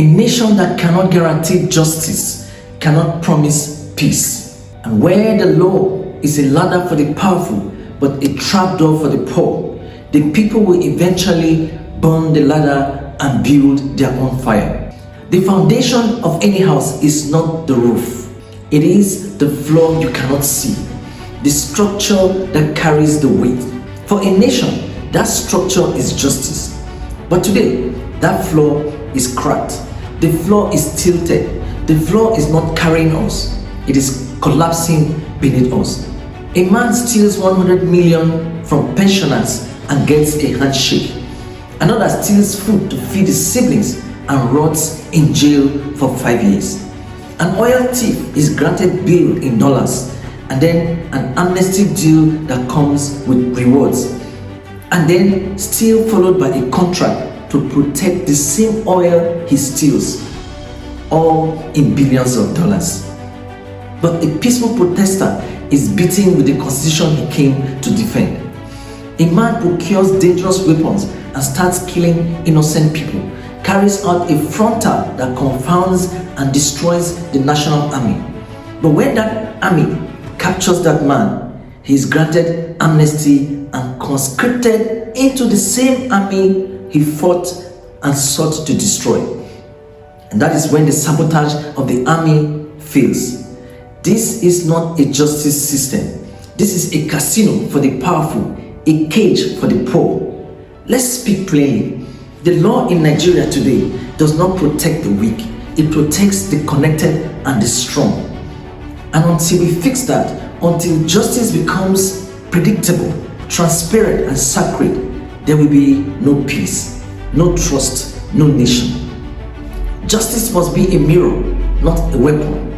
A nation that cannot guarantee justice cannot promise peace. And where the law is a ladder for the powerful but a trapdoor for the poor, the people will eventually burn the ladder and build their own fire. The foundation of any house is not the roof. It is the floor you cannot see, the structure that carries the weight. For a nation, that structure is justice. But today, that floor is cracked. The floor is tilted. The floor is not carrying us. It is collapsing beneath us. A man steals 100 million from pensioners and gets a handshake. Another steals food to feed his siblings and rots in jail for 5 years. An oil thief is granted bail in dollars and then an amnesty deal that comes with rewards, and then still followed by a contract to protect the same oil he steals, all in billions of dollars. But a peaceful protester is beaten with the constitution he came to defend. A man procures dangerous weapons and starts killing innocent people, carries out a frontal that confounds and destroys the national army. But when that army captures that man, he is granted amnesty and conscripted into the same army he fought and sought to destroy. And that is when the sabotage of the army fails. This is not a justice system. This is a casino for the powerful, a cage for the poor. Let's speak plainly. The law in Nigeria today does not protect the weak. It protects the connected and the strong. And until we fix that, until justice becomes predictable, transparent and sacred, there will be no peace, no trust, no nation. Justice must be a mirror, not a weapon.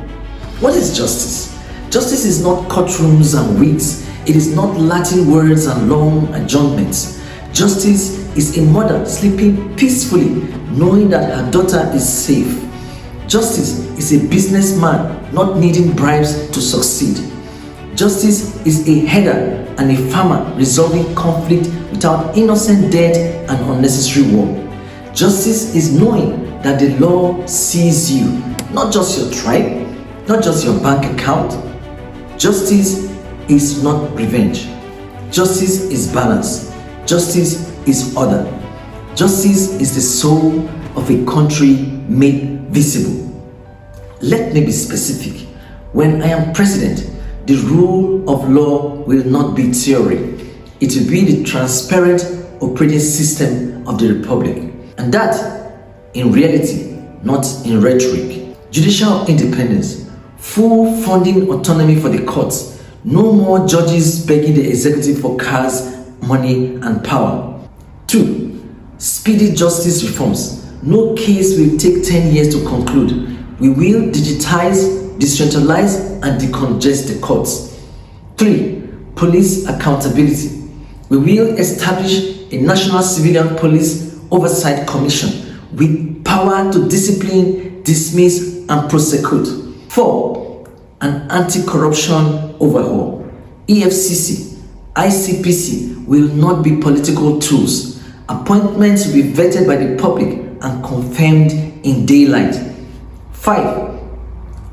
What is justice? Justice is not courtrooms and wigs. It is not Latin words and long adjournments. Justice is a mother sleeping peacefully, knowing that her daughter is safe. Justice is a businessman not needing bribes to succeed. Justice is a header and a farmer resolving conflict without innocent death and unnecessary war. Justice is knowing that the law sees you, not just your tribe, not just your bank account. Justice is not revenge. Justice is balance. Justice is order. Justice is the soul of a country made visible. Let me be specific. When I am president, the rule of law will not be theory. It will be the transparent operating system of the republic. And that in reality, not in rhetoric. Judicial independence, full funding autonomy for the courts, no more judges begging the executive for cars, money and power. 2. Speedy justice reforms. No case will take 10 years to conclude. We will digitize, decentralize and decongest the courts. 3. Police accountability. We will establish a National Civilian Police Oversight Commission with power to discipline, dismiss and prosecute. 4. An anti-corruption overhaul. EFCC, ICPC will not be political tools. Appointments will be vetted by the public and confirmed in daylight. 5.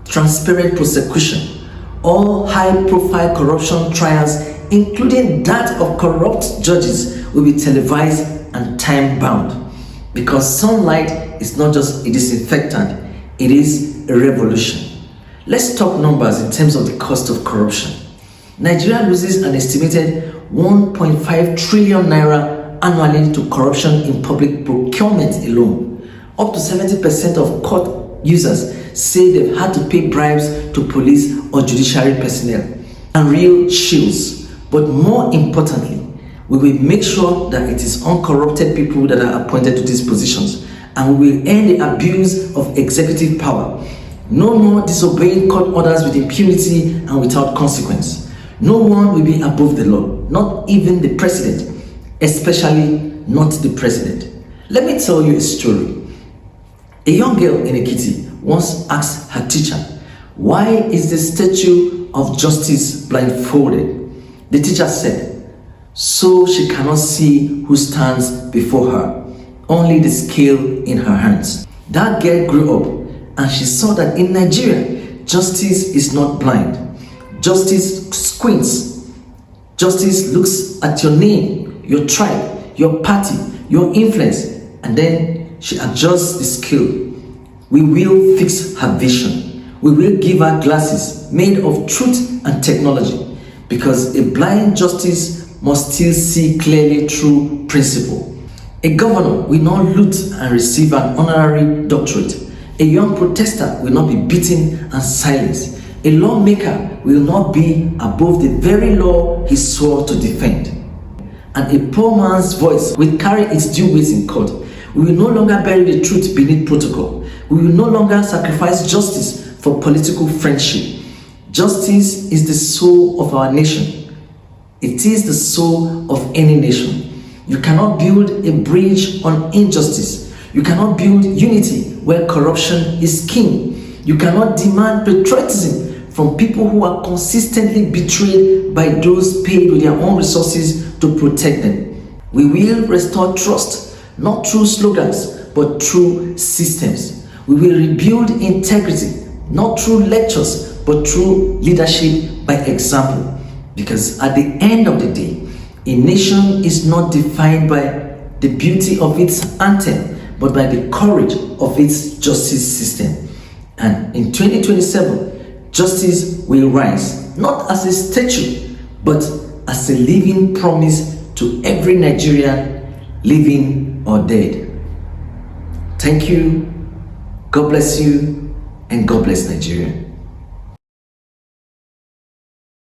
Transparent prosecution. All high-profile corruption trials, including that of corrupt judges, will be televised and time-bound. Because sunlight is not just a disinfectant, it is a revolution. Let's talk numbers in terms of the cost of corruption. Nigeria loses an estimated 1.5 trillion naira annually to corruption in public procurement alone. Up to 70% of court users say they've had to pay bribes to police or judiciary personnel and real shields. But more importantly, we will make sure that it is uncorrupted people that are appointed to these positions, and we will end the abuse of executive power. No more disobeying court orders with impunity and without consequence. No one will be above the law, not even the president, especially not the president. Let me tell you a story. A young girl in Ekiti once asked her teacher, "Why is the statue of justice blindfolded?" The teacher said, "So she cannot see who stands before her, only the scale in her hands." That girl grew up and she saw that in Nigeria, justice is not blind. Justice squints. Justice looks at your name, your tribe, your party, your influence, and then she adjusts the scale. We will fix her vision. We will give her glasses made of truth and technology, because a blind justice must still see clearly through principle. A governor will not loot and receive an honorary doctorate. A young protester will not be beaten and silenced. A lawmaker will not be above the very law he swore to defend. And a poor man's voice will carry its due weight in court. We will no longer bury the truth beneath protocol. We will no longer sacrifice justice for political friendship. Justice is the soul of our nation. It is the soul of any nation. You cannot build a bridge on injustice. You cannot build unity where corruption is king. You cannot demand patriotism from people who are consistently betrayed by those paid with their own resources to protect them. We will restore trust, not through slogans, but through systems. We will rebuild integrity, not through lectures, but through leadership by example. Because at the end of the day, a nation is not defined by the beauty of its anthem, but by the courage of its justice system. And in 2027, justice will rise, not as a statue, but as a living promise to every Nigerian, living or dead. Thank you, God bless you, and God bless Nigeria.